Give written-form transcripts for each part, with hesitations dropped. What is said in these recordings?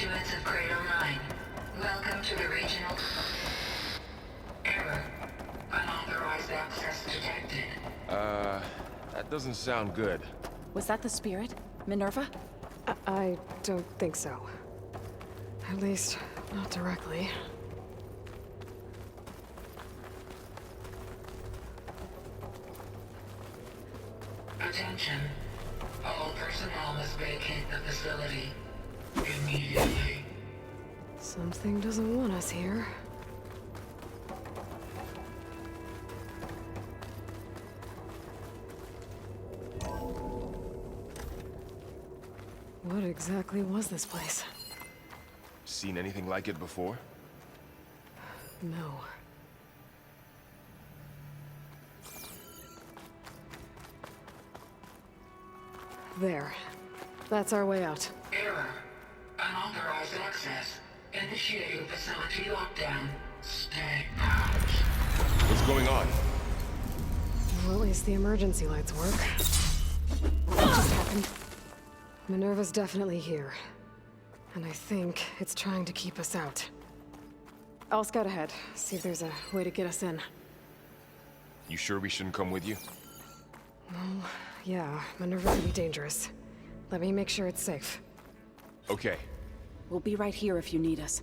constituents of Cradle 9. Welcome to the regional... Error. Unauthorized access detected. That doesn't sound good. Was that the spirit? Minerva? I don't think so. At least, not directly. Attention. All personnel must vacate the facility immediately. Something doesn't want us here. What exactly was this place? Seen anything like it before? No. There. That's our way out. Error. Unauthorized access. Initiating facility lockdown. Stay out. What's going on? Well, at least the emergency lights work. What just happened? Minerva's definitely here. And I think it's trying to keep us out. I'll scout ahead, see if there's a way to get us in. You sure we shouldn't come with you? Well, yeah, Minerva could be dangerous. Let me make sure it's safe. Okay. We'll be right here if you need us.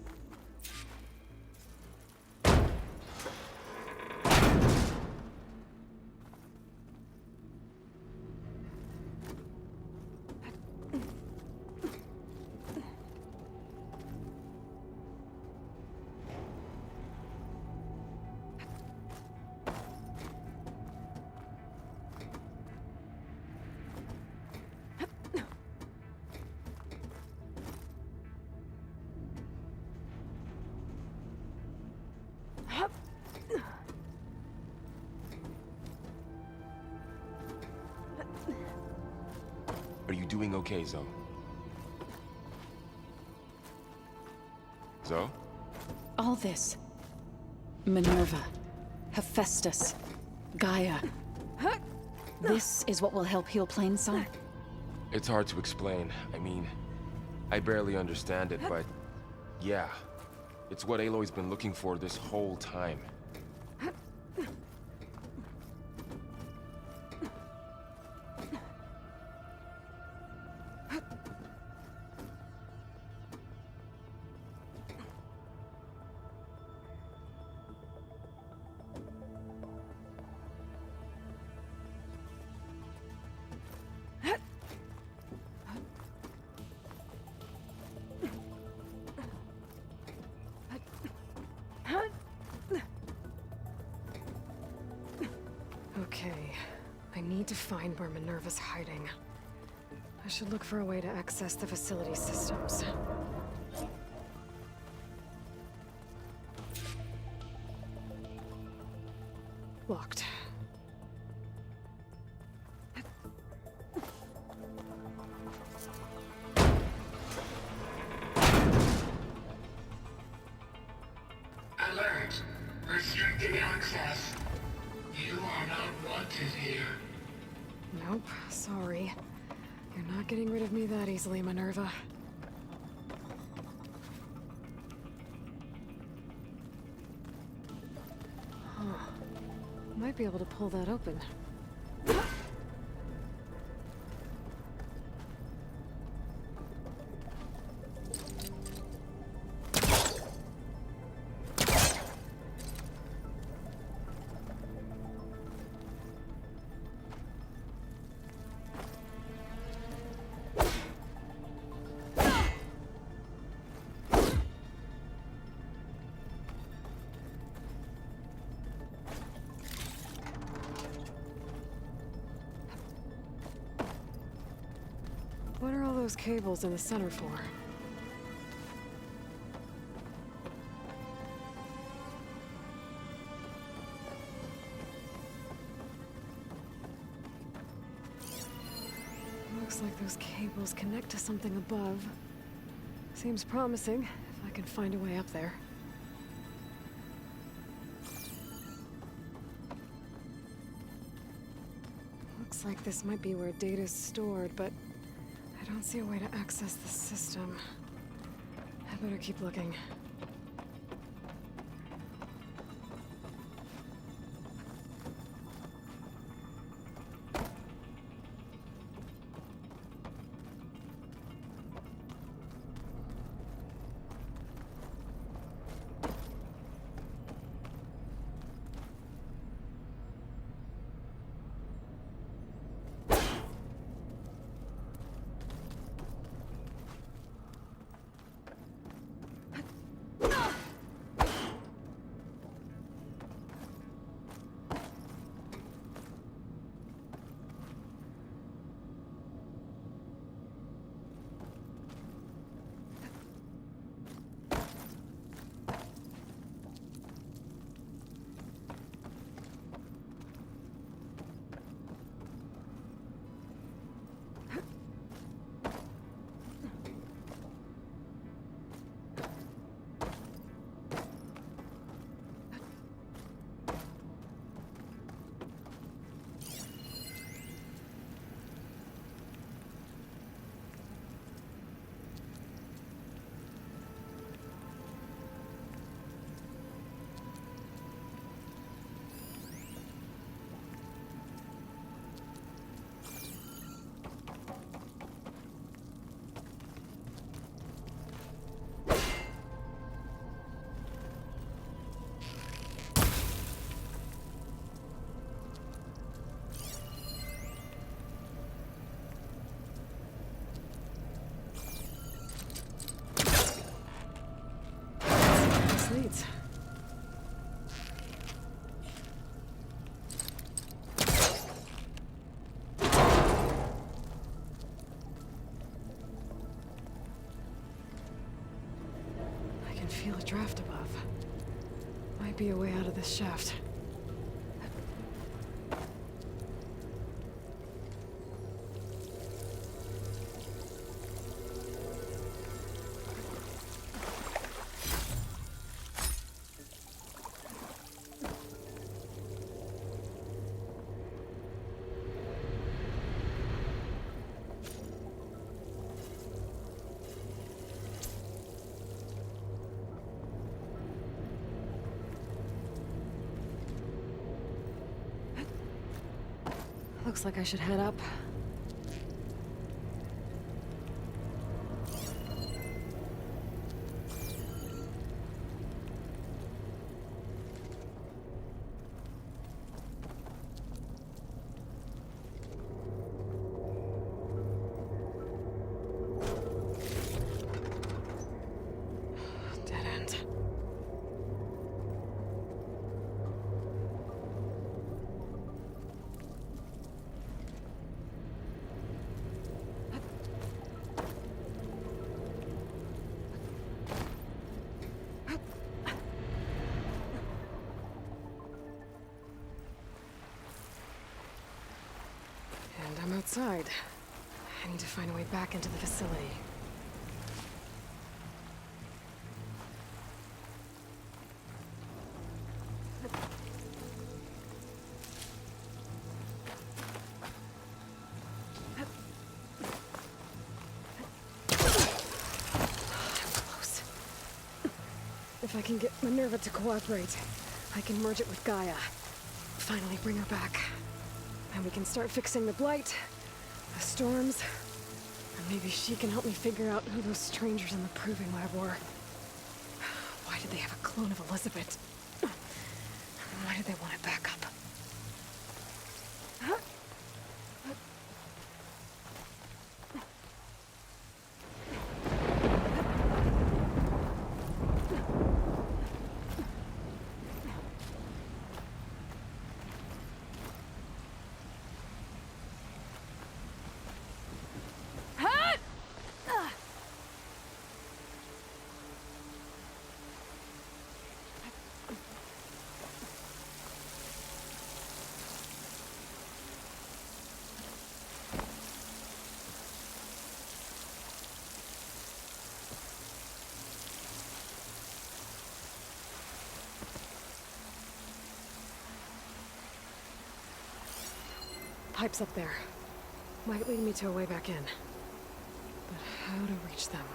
Are you doing okay, Zoe? Zoe? All this. Minerva. Hephaestus. Gaia. This is what will help heal Plainsong? It's hard to explain. I mean, I barely understand it, but... yeah. It's what Aloy's been looking for this whole time. Okay, I need to find where Minerva's hiding. I should look for a way to access the facility systems. Locked. Alert. Restricted access. You are not wanted here. Nope, sorry. You're not getting rid of me that easily, Minerva. Huh. Might be able to pull that open. What are all those cables in the center for? Looks like those cables connect to something above. Seems promising, if I can find a way up there. Looks like this might be where data's stored, but I don't see a way to access the system. Better keep looking. This leads. I can feel a draft above. Might be a way out of this shaft. Looks like I should head up. Dead end. And I'm outside. I need to find a way back into the facility. Close. If I can get Minerva to cooperate, I can merge it with Gaia. Finally bring her back. And we can start fixing the Blight, the storms, and maybe she can help me figure out who those strangers in the Proving Lab were. Why did they have a clone of Elizabeth? And why did they want it back up? Pipes up there. Might lead me to a way back in. But how to reach them?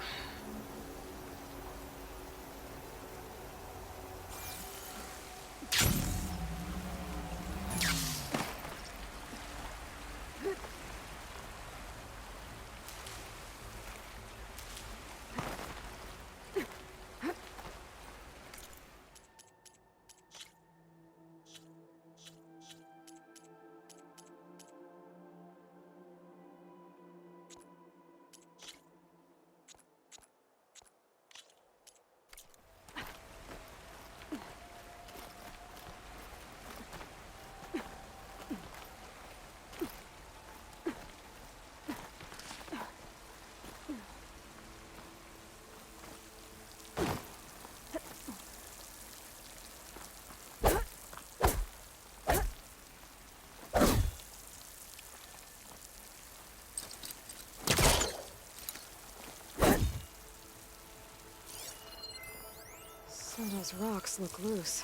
Some of those rocks look loose.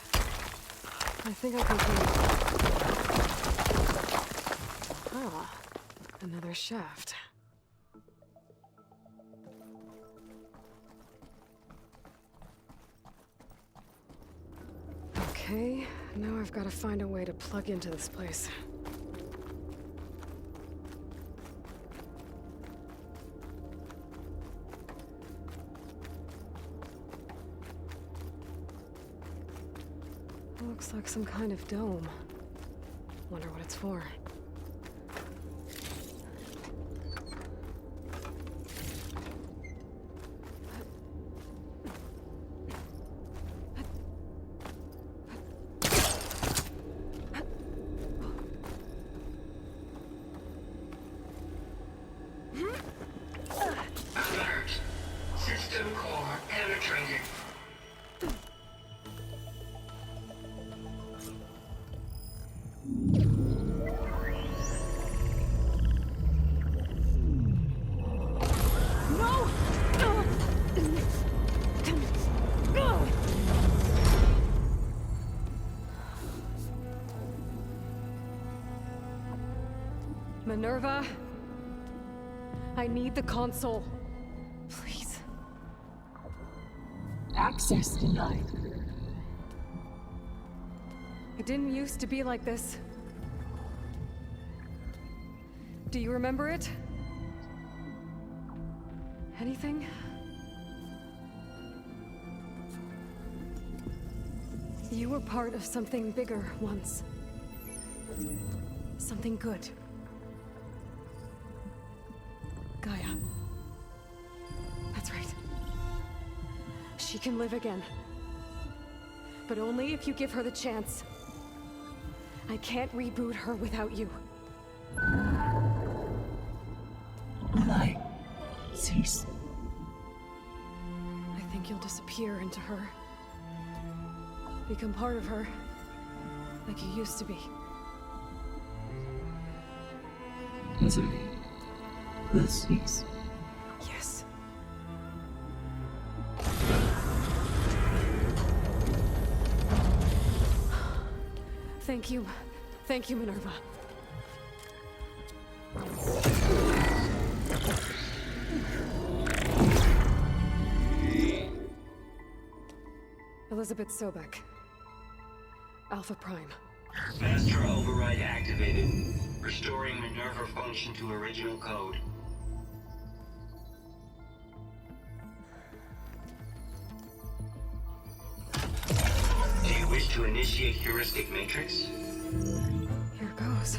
I think I can clean. Ah, another shaft. Okay, now I've got to find a way to plug into this place. Looks like some kind of dome. Wonder what it's for. Alert. System core penetrated. Minerva? I need the console. Please. Access denied. It didn't used to be like this. Do you remember it? Anything? You were part of something bigger once. Something good. Gaia. That's right. She can live again. But only if you give her the chance. I can't reboot her without you. Light. Cease. I think you'll disappear into her. Become part of her. Like you used to be. Misery. Will cease. Yes. Thank you. Thank you, Minerva. Elizabeth Sobek. Alpha Prime. Master override activated. Restoring Minerva function to original code. Do you wish to initiate heuristic matrix? Here goes.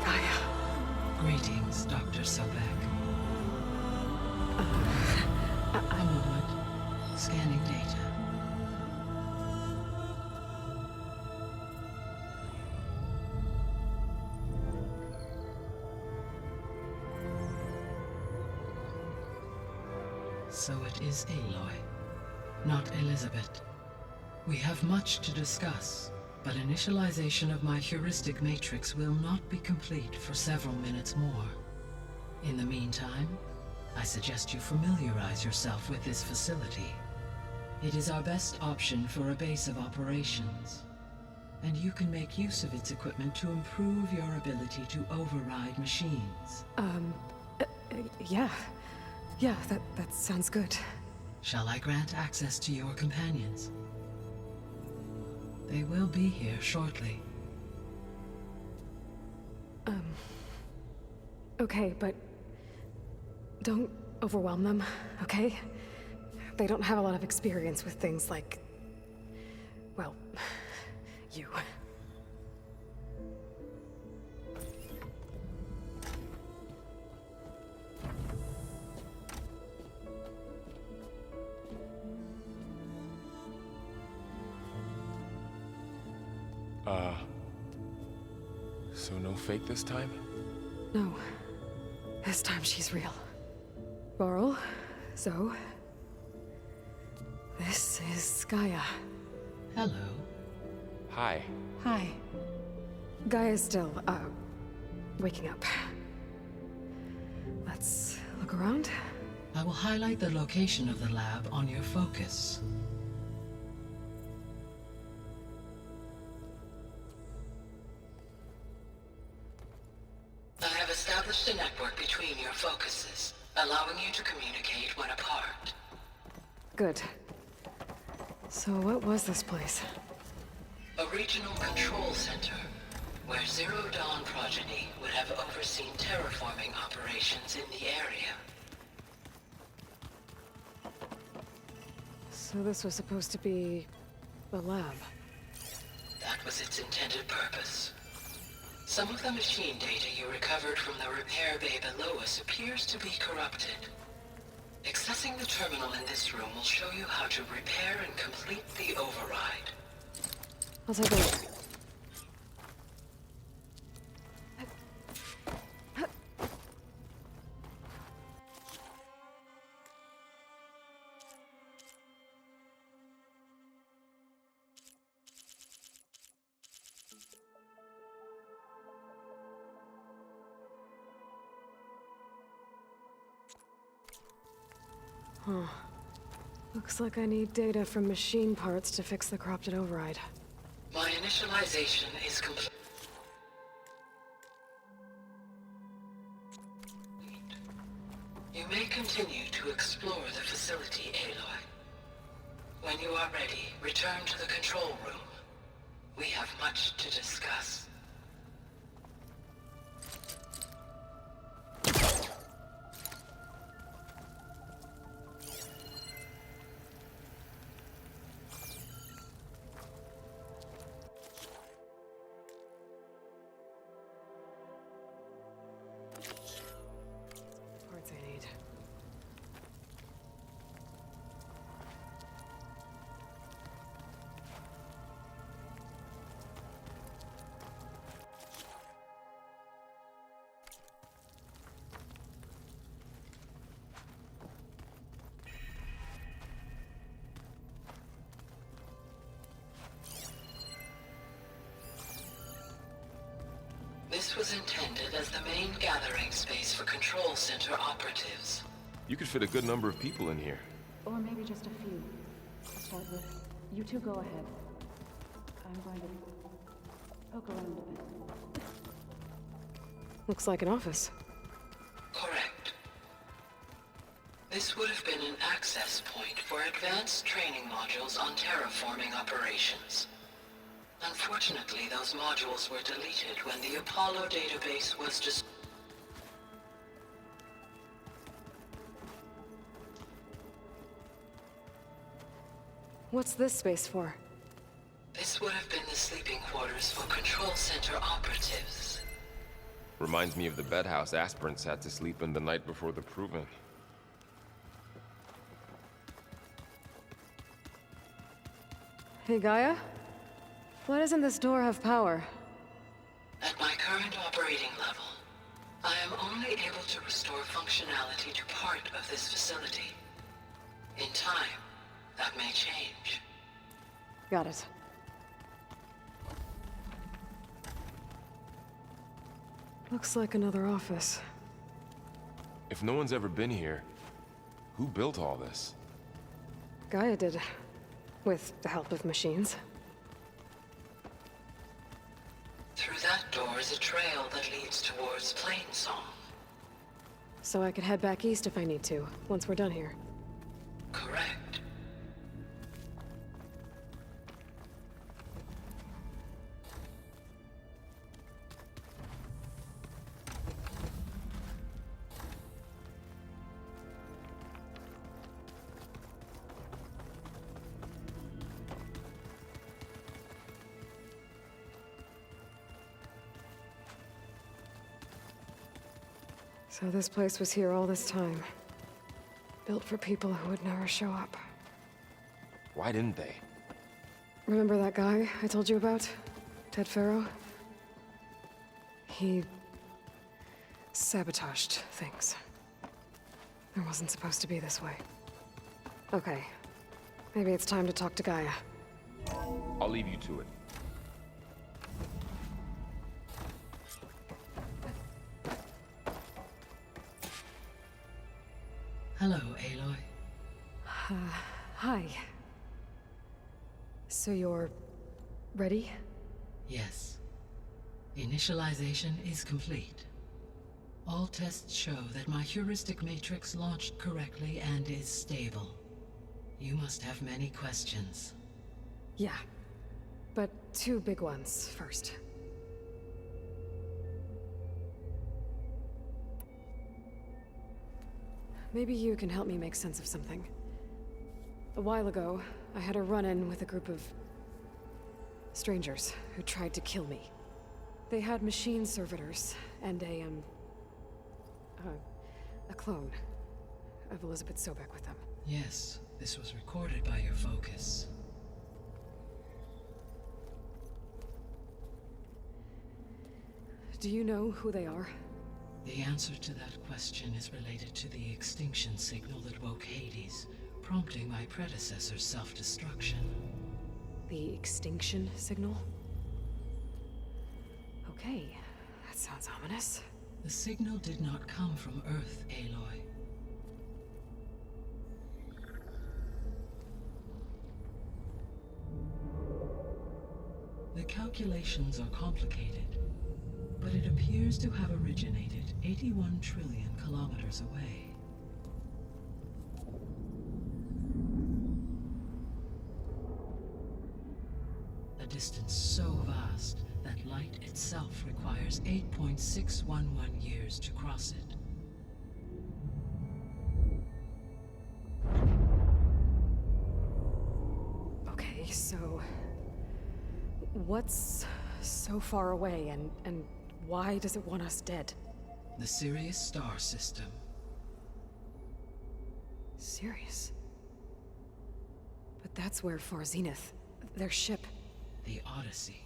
Gaia. Greetings, Dr. Sobek. A moment. Scanning data. So it is Aloy, not Elizabeth. We have much to discuss, but initialization of my heuristic matrix will not be complete for several minutes more. In the meantime, I suggest you familiarize yourself with this facility. It is our best option for a base of operations, and you can make use of its equipment to improve your ability to override machines. Yeah. Yeah, that sounds good. Shall I grant access to your companions? They will be here shortly. Okay, but don't overwhelm them, okay? They don't have a lot of experience with things like, well, you. So no fake this time? No. This time she's real. Varl, Zoe. This is Gaia. Hello. Hi. Hi. Gaia's still, waking up. Let's look around. I will highlight the location of the lab on your focus. I have established a network between your focuses, allowing you to communicate when apart. Good. So what was this place? A regional control center, where Zero Dawn progeny would have overseen terraforming operations in the area. So this was supposed to be a lab. That was its intended purpose. Some of the machine data you recovered from the repair bay below us appears to be corrupted. Accessing the terminal in this room will show you how to repair and complete the override. I'll take a look. Huh. Looks like I need data from machine parts to fix the corrupted override. My initialization is complete. You may continue to explore the facility, Aloy. When you are ready, return to the control room. We have much to discuss. Parts I need. This was intended as the main gathering space for control center operatives. You could fit a good number of people in here. Or maybe just a few. To start with, you two go ahead. I'm going to poke around a bit. Looks like an office. Correct. This would have been an access point for advanced training modules on terraforming operations. Unfortunately, those modules were deleted when the Apollo database was just. What's this space for? This would have been the sleeping quarters for control center operatives. Reminds me of the bedhouse aspirants had to sleep in the night before the proving. Hey, Gaia? Why doesn't this door have power? At my current operating level, I am only able to restore functionality to part of this facility. In time, that may change. Got it. Looks like another office. If no one's ever been here, who built all this? Gaia did. With the help of machines. Through that door is a trail that leads towards Plainsong. So I could head back east if I need to, once we're done here. Correct. So this place was here all this time. Built for people who would never show up. Why didn't they? Remember that guy I told you about? Ted Faro? He sabotaged things. It wasn't supposed to be this way. Okay. Maybe it's time to talk to Gaia. I'll leave you to it. Hello, Aloy. Hi. So you're... ready? Yes. Initialization is complete. All tests show that my heuristic matrix launched correctly and is stable. You must have many questions. Yeah. But 2 big ones first. Maybe you can help me make sense of something. A while ago, I had a run-in with a group of... strangers who tried to kill me. They had machine servitors and a clone of Elizabeth Sobek with them. Yes, this was recorded by your focus. Do you know who they are? The answer to that question is related to the extinction signal that woke Hades, prompting my predecessor's self-destruction. The extinction signal? Okay, that sounds ominous. The signal did not come from Earth, Aloy. The calculations are complicated, but it appears to have originated 81 trillion kilometers away. A distance so vast that light itself requires 8.611 years to cross it. Okay, so... what's so far away, and why does it want us dead? The Sirius star system. Sirius? But that's where Far Zenith, their ship... The Odyssey.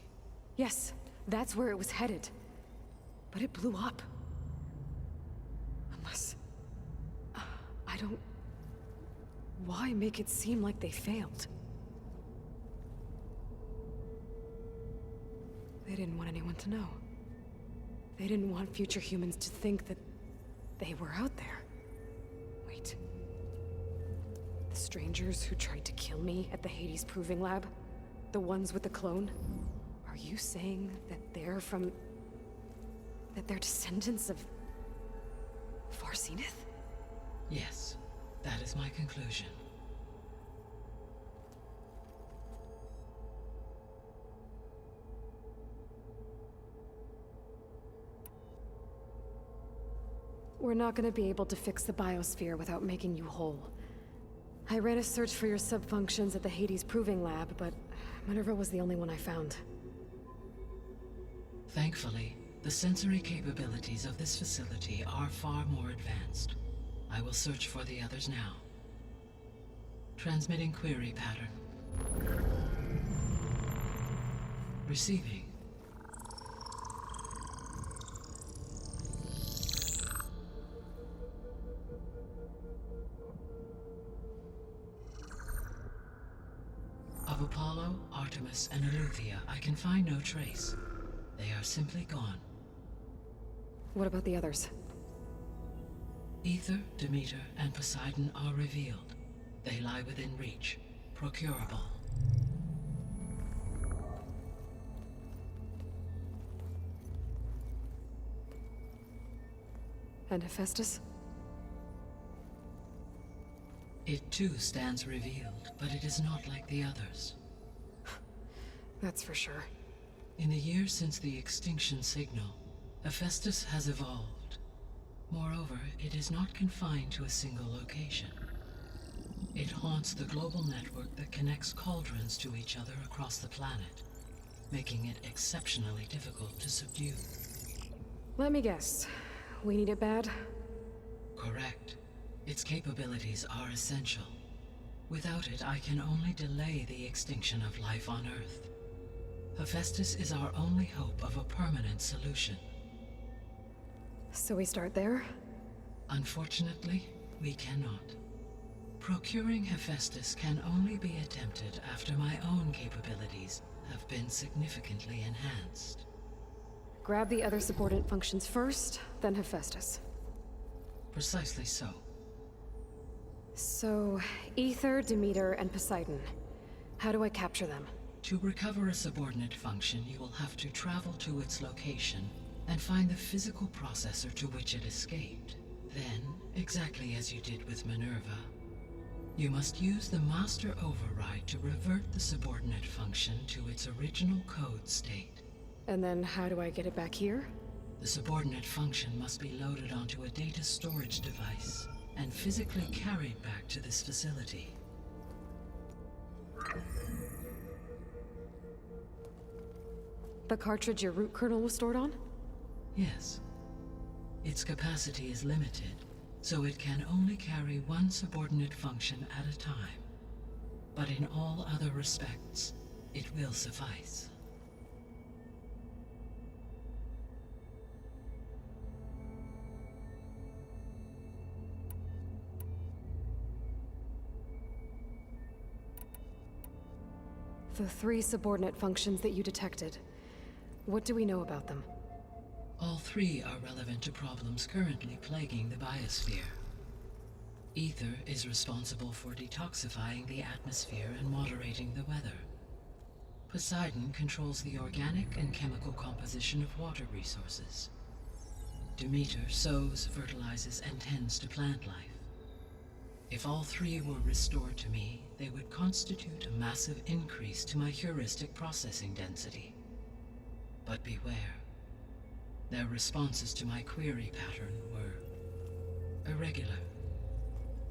Yes, that's where it was headed. But it blew up. Unless... I don't... Why make it seem like they failed? They didn't want anyone to know. They didn't want future humans to think that they were out there. Wait. The strangers who tried to kill me at the Hades Proving Lab? The ones with the clone? Are you saying that they're from... that they're descendants of... Far Zenith? Yes, that is my conclusion. We're not gonna be able to fix the biosphere without making you whole. I ran a search for your subfunctions at the Hades Proving Lab, but Minerva was the only one I found. Thankfully, the sensory capabilities of this facility are far more advanced. I will search for the others now. Transmitting query pattern. Receiving. Of Apollo, Artemis, and Eleuthia, I can find no trace. They are simply gone. What about the others? Ether, Demeter, and Poseidon are revealed. They lie within reach, procurable. And Hephaestus? It too stands revealed, but it is not like the others. That's for sure. In the years since the extinction signal, Hephaestus has evolved. Moreover, it is not confined to a single location. It haunts the global network that connects cauldrons to each other across the planet, making it exceptionally difficult to subdue. Let me guess. We need it bad? Correct. Its capabilities are essential. Without it, I can only delay the extinction of life on Earth. Hephaestus is our only hope of a permanent solution. So we start there? Unfortunately, we cannot. Procuring Hephaestus can only be attempted after my own capabilities have been significantly enhanced. Grab the other subordinate functions first, then Hephaestus. Precisely so. So, Aether, Demeter, and Poseidon. How do I capture them? To recover a subordinate function, you will have to travel to its location and find the physical processor to which it escaped. Then, exactly as you did with Minerva, you must use the master override to revert the subordinate function to its original code state. And then how do I get it back here? The subordinate function must be loaded onto a data storage device and physically carried back to this facility. The cartridge your root kernel was stored on? Yes. Its capacity is limited, so it can only carry one subordinate function at a time. But in all other respects, it will suffice. The 3 subordinate functions that you detected. What do we know about them? All 3 are relevant to problems currently plaguing the biosphere. Aether is responsible for detoxifying the atmosphere and moderating the weather. Poseidon controls the organic and chemical composition of water resources. Demeter sows, fertilizes, and tends to plant life. If all 3 were restored to me, they would constitute a massive increase to my heuristic processing density. But beware. Their responses to my query pattern were irregular.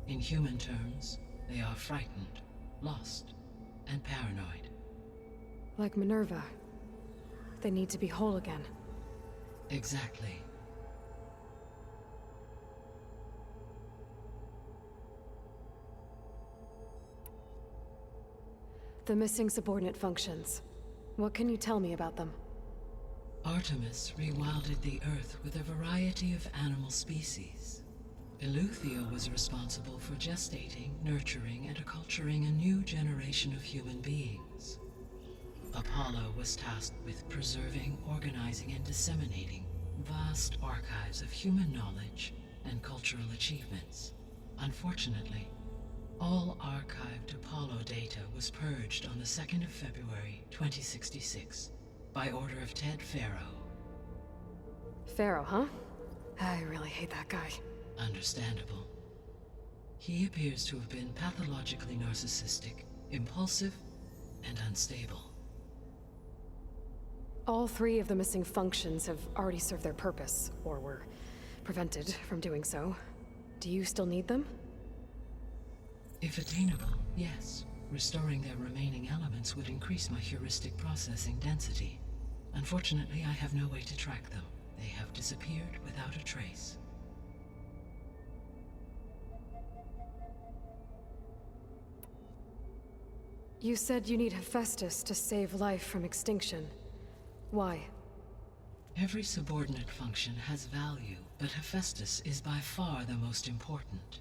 In human terms, they are frightened, lost, and paranoid. Like Minerva. They need to be whole again. Exactly. The missing subordinate functions. What can you tell me about them? Artemis rewilded the Earth with a variety of animal species. Eleuthia was responsible for gestating, nurturing, and acculturating a new generation of human beings. Apollo was tasked with preserving, organizing, and disseminating vast archives of human knowledge and cultural achievements. Unfortunately, all archived Apollo data was purged on the 2nd of February, 2066, by order of Ted Faro. Pharaoh, huh? I really hate that guy. Understandable. He appears to have been pathologically narcissistic, impulsive, and unstable. All 3 of the missing functions have already served their purpose, or were prevented from doing so. Do you still need them? If attainable, yes. Restoring their remaining elements would increase my heuristic processing density. Unfortunately, I have no way to track them. They have disappeared without a trace. You said you need Hephaestus to save life from extinction. Why? Every subordinate function has value, but Hephaestus is by far the most important.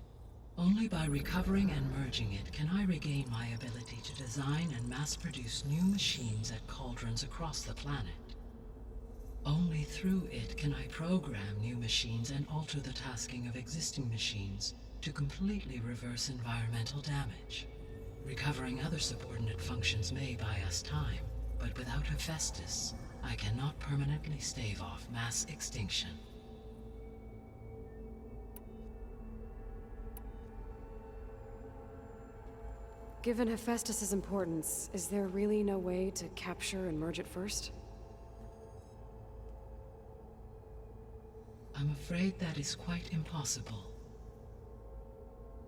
Only by recovering and merging it can I regain my ability to design and mass-produce new machines at cauldrons across the planet. Only through it can I program new machines and alter the tasking of existing machines to completely reverse environmental damage. Recovering other subordinate functions may buy us time, but without Hephaestus, I cannot permanently stave off mass extinction. Given Hephaestus' importance, is there really no way to capture and merge it first? I'm afraid that is quite impossible.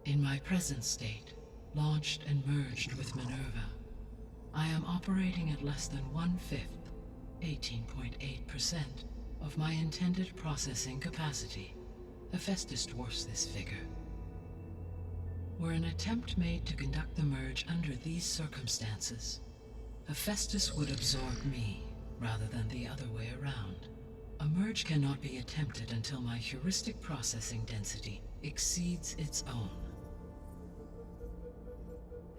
In my present state, launched and merged with Minerva, I am operating at less than 1/5, 18.8%, of my intended processing capacity. Hephaestus dwarfs this figure. Were an attempt made to conduct the merge under these circumstances, Hephaestus would absorb me, rather than the other way around. A merge merge cannot be attempted until my heuristic processing density exceeds its own.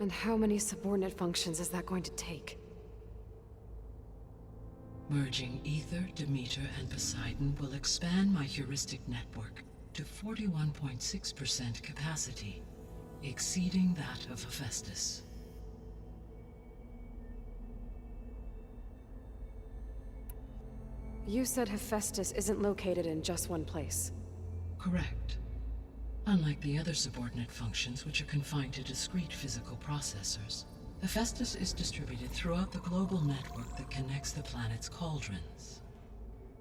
And how many subordinate functions is that going to take? Merging Ether, Demeter, and Poseidon will expand my heuristic network to 41.6% capacity, exceeding that of Hephaestus. You said Hephaestus isn't located in just one place. Correct. Unlike the other subordinate functions, which are confined to discrete physical processors, Hephaestus is distributed throughout the global network that connects the planet's cauldrons.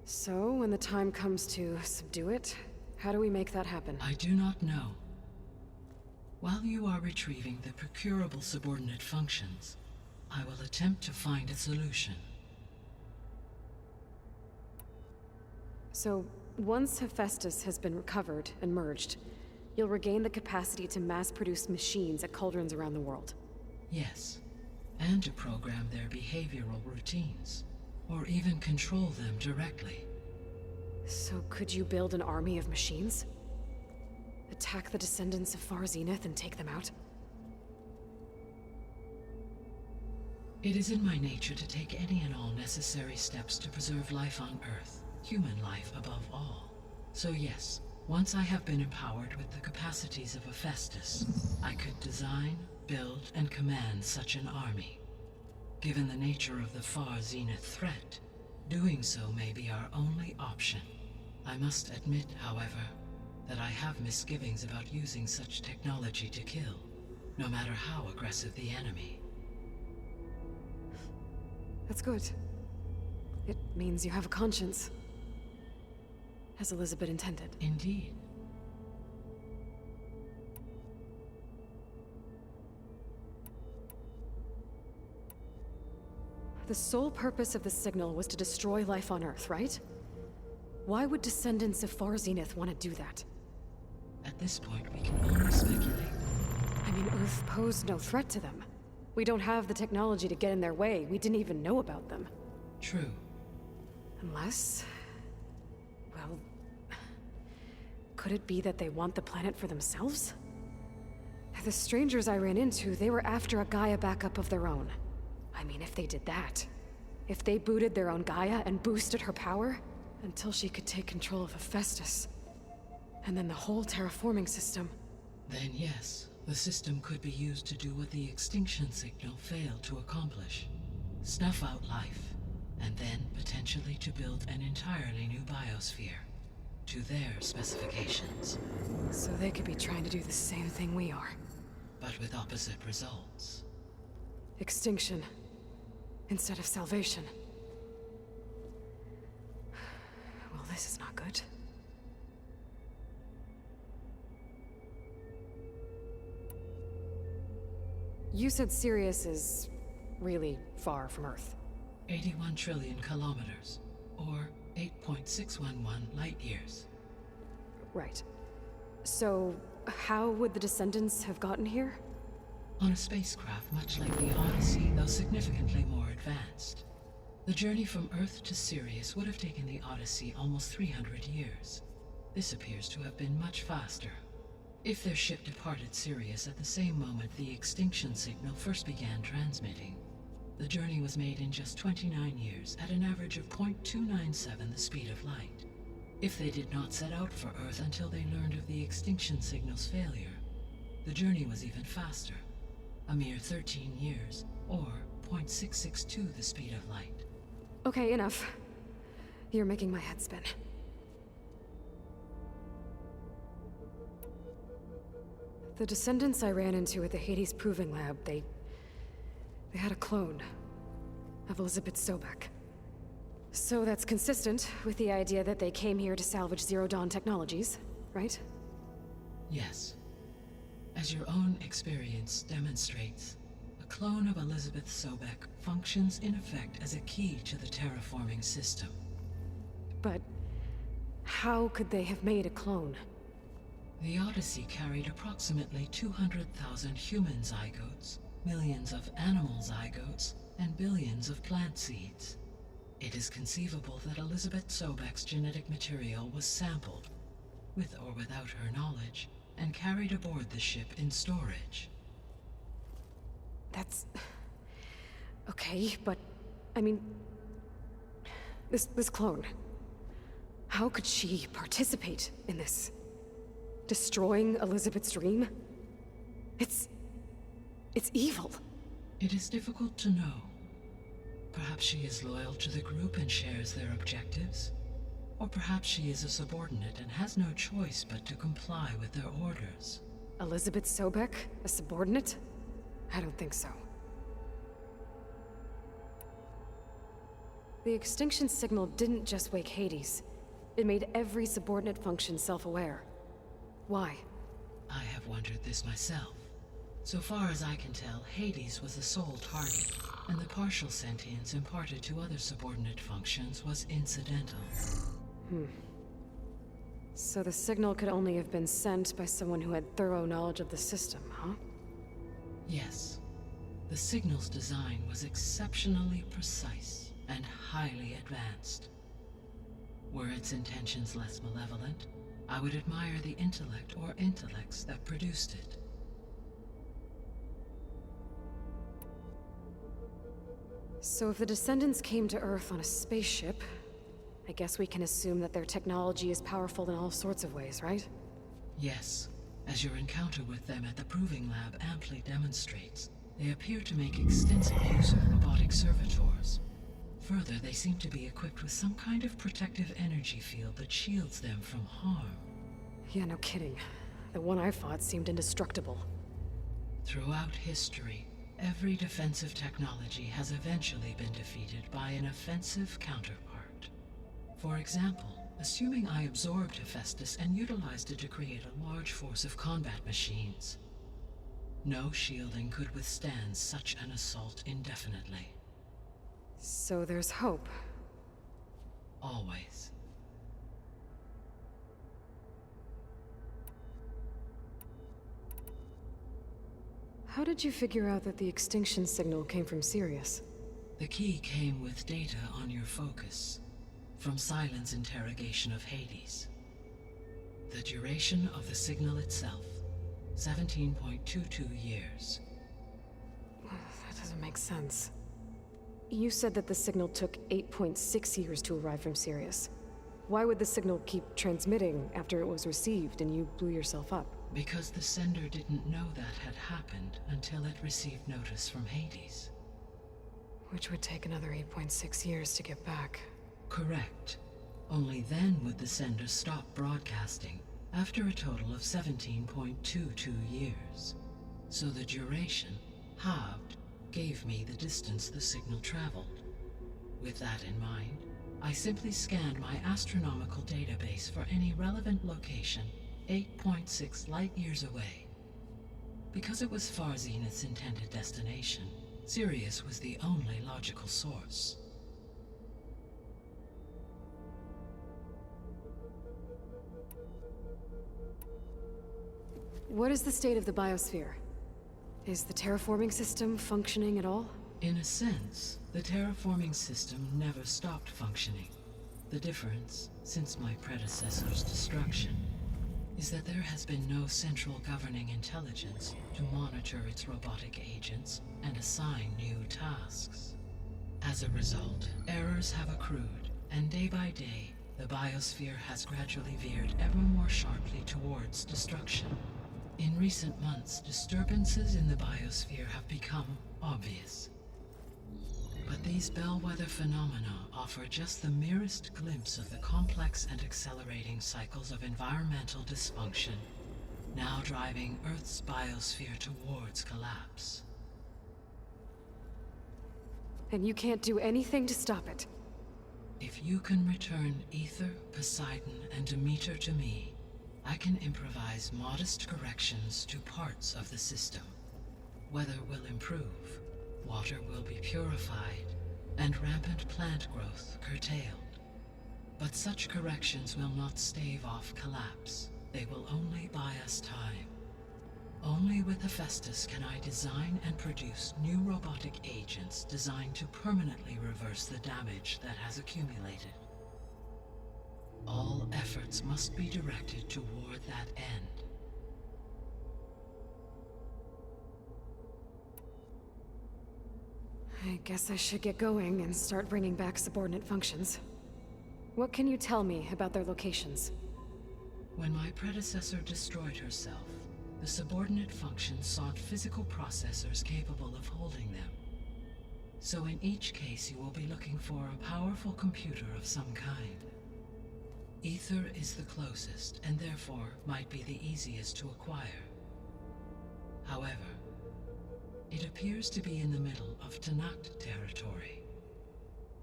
So, when the time comes to subdue it, how do we make that happen? I do not know. While you are retrieving the procurable subordinate functions, I will attempt to find a solution. So, once Hephaestus has been recovered and merged, you'll regain the capacity to mass-produce machines at cauldrons around the world. Yes, and to program their behavioral routines, or even control them directly. So could you build an army of machines? Attack the descendants of Far Zenith and take them out? It is in my nature to take any and all necessary steps to preserve life on Earth, human life above all. So yes, once I have been empowered with the capacities of Hephaestus, I could design, build, and command such an army. Given the nature of the Far Zenith threat, doing so may be our only option. I must admit, however, that I have misgivings about using such technology to kill, no matter how aggressive the enemy. That's good. It means you have a conscience. As Elizabeth intended. Indeed. The sole purpose of the signal was to destroy life on Earth, right? Why would descendants of Far Zenith want to do that? At this point, we can only speculate. I mean, Earth posed no threat to them. We don't have the technology to get in their way. We didn't even know about them. True. Unless... well... could it be that they want the planet for themselves? The strangers I ran into, they were after a Gaia backup of their own. I mean, if they did that... if they booted their own Gaia and boosted her power... until she could take control of Hephaestus. And then the whole terraforming system. Then yes, the system could be used to do what the extinction signal failed to accomplish. Snuff out life, and then potentially to build an entirely new biosphere. To their specifications. So they could be trying to do the same thing we are. But with opposite results. Extinction. Instead of salvation. Well, this is not good. You said Sirius is really far from Earth. 81 trillion kilometers, or 8.611 light years. Right. So, how would the descendants have gotten here? On a spacecraft much like the Odyssey, though significantly more advanced. The journey from Earth to Sirius would have taken the Odyssey almost 300 years. This appears to have been much faster. If their ship departed Sirius at the same moment the extinction signal first began transmitting, the journey was made in just 29 years at an average of 0.297 the speed of light. If they did not set out for Earth until they learned of the extinction signal's failure, the journey was even faster, a mere 13 years, or 0.662 the speed of light. Okay, enough. You're making my head spin. The descendants I ran into at the Hades Proving Lab, they had a clone of Elizabeth Sobek. So that's consistent with the idea that they came here to salvage Zero Dawn technologies, right? Yes. As your own experience demonstrates, a clone of Elizabeth Sobek functions in effect as a key to the terraforming system. But how could they have made a clone? The Odyssey carried approximately 200,000 human zygotes, millions of animal zygotes, and billions of plant seeds. It is conceivable that Elizabeth Sobek's genetic material was sampled, with or without her knowledge, and carried aboard the ship in storage. That's... okay, but... I mean... This clone... How could she participate in this? Destroying Elizabeth's dream? It's evil. It is difficult to know. Perhaps she is loyal to the group and shares their objectives. Or perhaps she is a subordinate and has no choice but to comply with their orders. Elizabeth Sobek? A subordinate? I don't think so. The extinction signal didn't just wake Hades. It made every subordinate function self-aware. Why? I have wondered this myself. So far as I can tell, Hades was the sole target, and the partial sentience imparted to other subordinate functions was incidental. So the signal could only have been sent by someone who had thorough knowledge of the system, huh? Yes. The signal's design was exceptionally precise and highly advanced. Were its intentions less malevolent, I would admire the intellect or intellects that produced it. So if the Descendants came to Earth on a spaceship, I guess we can assume that their technology is powerful in all sorts of ways, right? Yes. As your encounter with them at the Proving Lab amply demonstrates, they appear to make extensive use of robotic servitors. Further, they seem to be equipped with some kind of protective energy field that shields them from harm. Yeah, no kidding. The one I fought seemed indestructible. Throughout history, every defensive technology has eventually been defeated by an offensive counterpart. For example, assuming I absorbed Hephaestus and utilized it to create a large force of combat machines. No shielding could withstand such an assault indefinitely. So there's hope. Always. How did you figure out that the extinction signal came from Sirius? The key came with data on your focus, from Silent's interrogation of Hades. The duration of the signal itself, 17.22 years. That doesn't make sense. You said that the signal took 8.6 years to arrive from Sirius. Why would the signal keep transmitting after it was received and you blew yourself up? Because the sender didn't know that had happened until it received notice from Hades. Which would take another 8.6 years to get back. Correct. Only then would the sender stop broadcasting, after a total of 17.22 years. So the duration, halved, gave me the distance the signal traveled. With that in mind, I simply scanned my astronomical database for any relevant location 8.6 light-years away. Because it was Far Zenith's intended destination, Sirius was the only logical source. What is the state of the biosphere? Is the terraforming system functioning at all? In a sense, the terraforming system never stopped functioning. The difference, since my predecessor's destruction, is that there has been no central governing intelligence to monitor its robotic agents and assign new tasks. As a result, errors have accrued, and day by day, the biosphere has gradually veered ever more sharply towards destruction. In recent months, disturbances in the biosphere have become obvious. But these bellwether phenomena offer just the merest glimpse of the complex and accelerating cycles of environmental dysfunction, now driving Earth's biosphere towards collapse. And you can't do anything to stop it? If you can return Aether, Poseidon, and Demeter to me, I can improvise modest corrections to parts of the system. Weather will improve, water will be purified, and rampant plant growth curtailed. But such corrections will not stave off collapse. They will only buy us time. Only with Hephaestus can I design and produce new robotic agents designed to permanently reverse the damage that has accumulated. All efforts must be directed toward that end. I guess I should get going and start bringing back subordinate functions. What can you tell me about their locations? When my predecessor destroyed herself, the subordinate functions sought physical processors capable of holding them. So in each case you will be looking for a powerful computer of some kind. Ether is the closest, and therefore might be the easiest to acquire. However, it appears to be in the middle of Tenakth territory.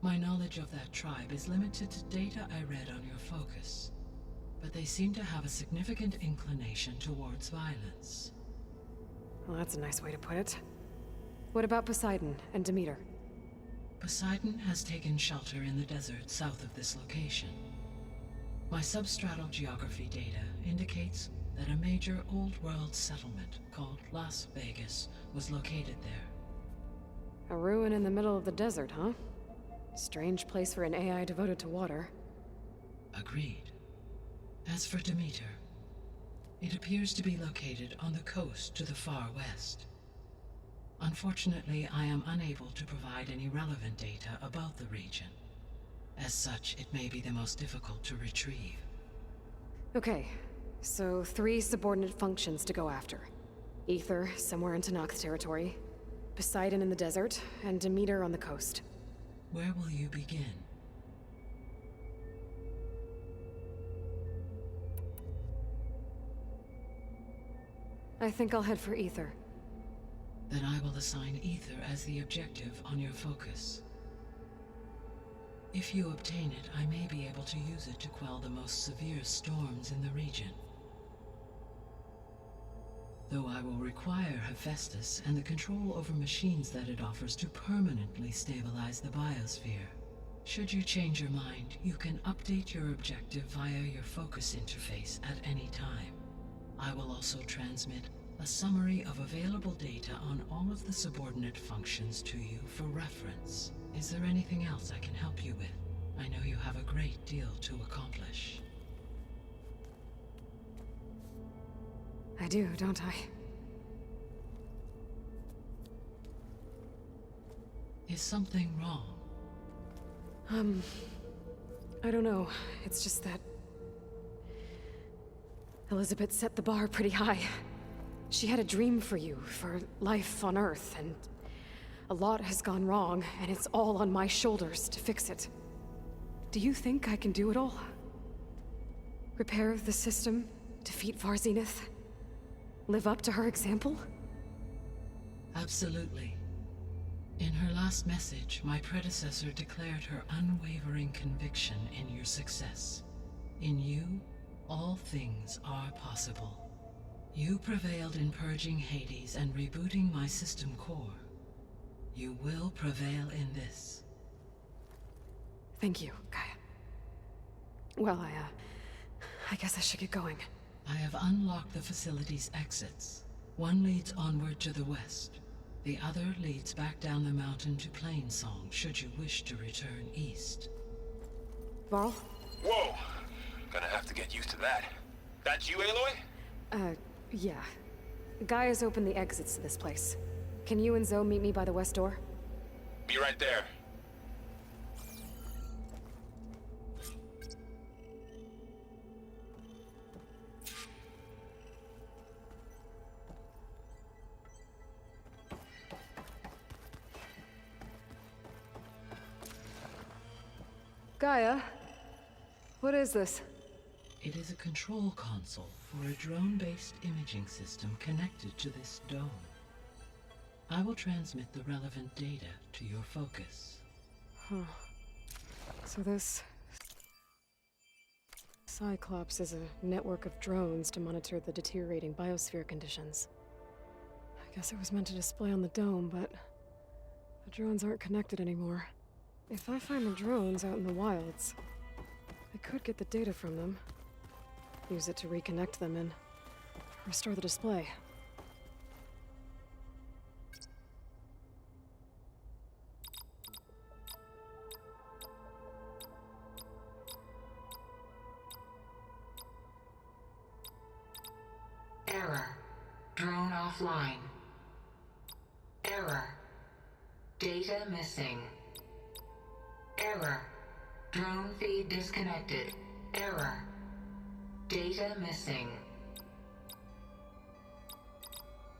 My knowledge of that tribe is limited to data I read on your focus, but they seem to have a significant inclination towards violence. Well, that's a nice way to put it. What about Poseidon and Demeter? Poseidon has taken shelter in the desert south of this location. My substratal geography data indicates that a major old-world settlement called Las Vegas was located there. A ruin in the middle of the desert, huh? Strange place for an AI devoted to water. Agreed. As for Demeter, it appears to be located on the coast to the far west. Unfortunately, I am unable to provide any relevant data about the region. As such, it may be the most difficult to retrieve. Okay, so 3 subordinate functions to go after. Ether, somewhere in Tenakth territory. Poseidon in the desert, and Demeter on the coast. Where will you begin? I think I'll head for Ether. Then I will assign Ether as the objective on your focus. If you obtain it, I may be able to use it to quell the most severe storms in the region. Though I will require Hephaestus and the control over machines that it offers to permanently stabilize the biosphere. Should you change your mind, you can update your objective via your focus interface at any time. I will also transmit a summary of available data on all of the subordinate functions to you for reference. Is there anything else I can help you with? I know you have a great deal to accomplish. I do, don't I? Is something wrong? I don't know. It's just that Elizabeth set the bar pretty high. She had a dream for you, for life on Earth, and a lot has gone wrong, and it's all on my shoulders to fix it. Do you think I can do it all? Repair the system, defeat Varzenith, live up to her example? Absolutely. In her last message, my predecessor declared her unwavering conviction in your success. In you, all things are possible. You prevailed in purging Hades and rebooting my system core. You will prevail in this. Thank you, Gaia. Well, I guess I should get going. I have unlocked the facility's exits. One leads onward to the west. The other leads back down the mountain to Plainsong, should you wish to return east. Varl? Whoa! Gonna have to get used to that. That's you, Aloy? Yeah. Gaia's opened the exits to this place. Can you and Zoe meet me by the west door? Be right there. Gaia? What is this? It is a control console for a drone-based imaging system connected to this dome. I will transmit the relevant data to your focus. Huh. So this Cyclops is a network of drones to monitor the deteriorating biosphere conditions. I guess it was meant to display on the dome, but the drones aren't connected anymore. If I find the drones out in the wilds, I could get the data from them. Use it to reconnect them and restore the display. Error. Drone offline. Error. Data missing. Error. Drone feed disconnected. Error. Data missing.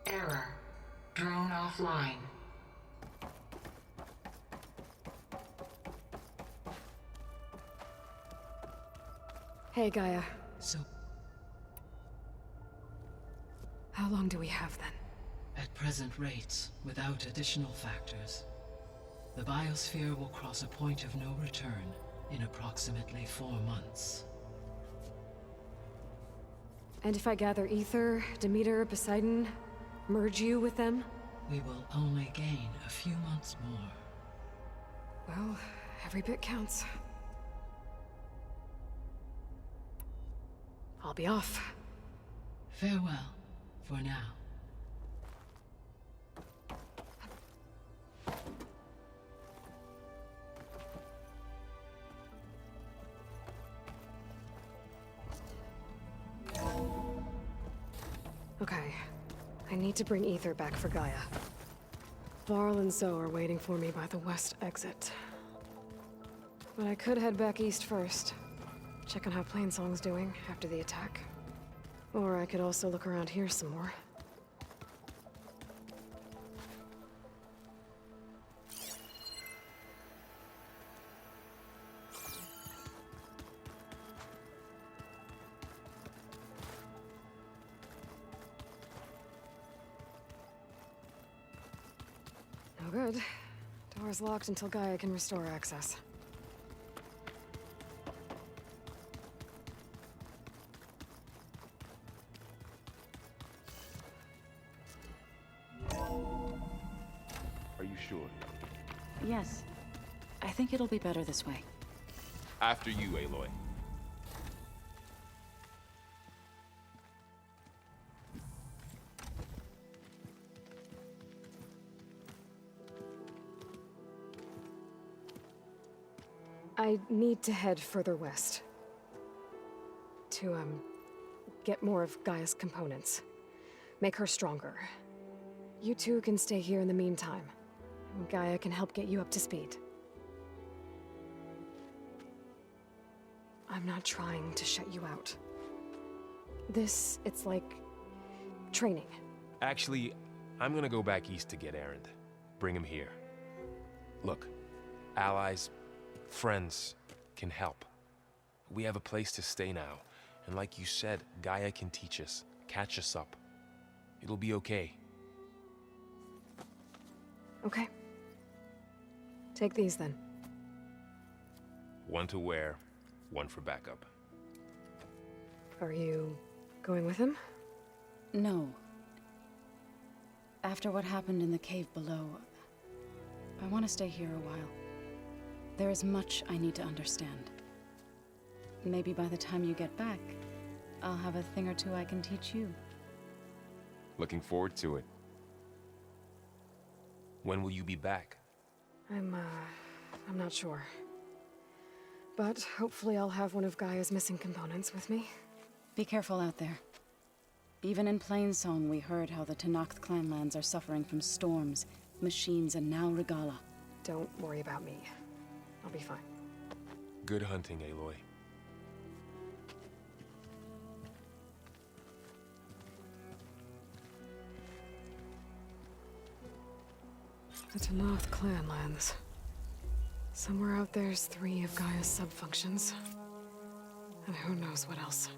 Error. Drone offline. Hey, Gaia. So, How long do we have then? at present rates, without additional factors, the biosphere will cross a point of no return in approximately 4 months. And if I gather Ether, Demeter, Poseidon, merge you with them? We will only gain a few months more. Well, every bit counts. I'll be off. Farewell, for now. Okay. I need to bring Ether back for Gaia. Varl and Zoe are waiting for me by the west exit. But I could head back east first. Check on how Plainsong's doing after the attack. Or I could also look around here some more. No good. Door's locked until Gaia can restore access. Are you sure? Yes. I think it'll be better this way. After you, Aloy. I need to head further west. To, get more of Gaia's components. Make her stronger. You two can stay here in the meantime. Gaia can help get you up to speed. I'm not trying to shut you out. It's like training. Actually, I'm gonna go back east to get Erend. Bring him here. Look, allies, friends can help. We have a place to stay now, and like you said, Gaia can teach us, catch us up. It'll be okay. Okay. Take these then. One to wear, one for backup. Are you going with him? No. After what happened in the cave below, I want to stay here a while. There is much I need to understand. Maybe by the time you get back, I'll have a thing or two I can teach you. Looking forward to it. When will you be back? I'm not sure. But hopefully I'll have one of Gaia's missing components with me. Be careful out there. Even in Plainsong, we heard how the Tenakth clanlands are suffering from storms, machines, and now Regalla. Don't worry about me. I'll be fine. Good hunting, Aloy. The Tenakth clanlands. Somewhere out there's 3 of Gaia's sub-functions. And who knows what else.